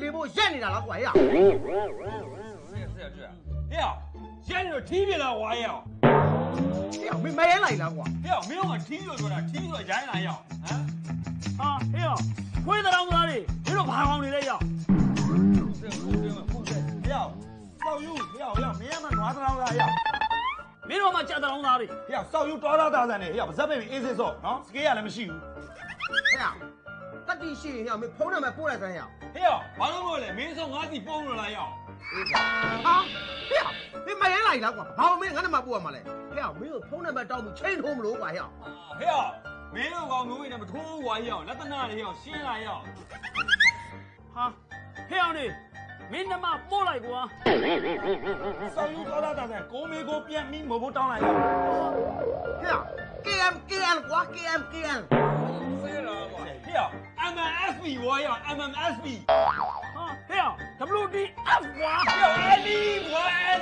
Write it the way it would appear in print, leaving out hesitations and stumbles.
လေးဖို့ရက်နေတာလားကွာဟဲ့ရက်နေတော့ထီးပြလာဝါရအောင်ဟဲ့မင်းမရဲလိုက်လားကွာဟဲ့မင်းကထီးလို့ဆိုတာထီးဆိုရိုင်းလာရအောင်ဟမ်ဟာဟေ့ခွေးတောင်သားတွေမင်းတို့ဘာကောင်နေလဲရောက်ဆောက်ယူဟဲ့မင်းကမှနွားတောင်သားရအောင်မင်းတို့မှကြက်တောင်သားတွေဟဲ့ဆောက်ယူတော်သားဆန်နေဟဲ့ပါဇက်ပိတ်အေးစစ်စော့နော်စကေးရလည်းမရှိဘူးဟဲ့တတိရှိရင်ဟဲ့မင်းဖုန်းနံပါတ်ပို့လိုက်စမ်းရအောင်ဟဲ့ဘာလို့မို့လဲမင်းဆုံးငါးစီပုံလို့လားရအောင်ဟာဟဲ့မင်းမရဲလိုက်လားကွာဘာလို့မင်းငါ့နံပါတ်ပို့ရမှာလဲဟဲ့မင်းကိုဖုန်းနံပါတ်တောင်းပြီးချိန်ထိုးမလို့ကွာဟဲ့မင်းတို့ကောင်မျိုးနဲ့မထိုးဝါရအောင်လက်တနာတွေရအောင်ရှင်းလာရအောင်ဟာဟေ့နေမင်းနမပို့လိုက်ကွာဆောက်ယူတော်သားဆန်ကိုမေကိုပြန်ပြီးမဖို့တောင်းလိုက်ရအောင်ဟဲ့ KM ကွာ KM ဆေးလာကွာဟဲ့ MMSB ဝါရအောင် MMSB ဟာဟေ့ WDF ကွာဟဲ့ Ali ဝါ Ali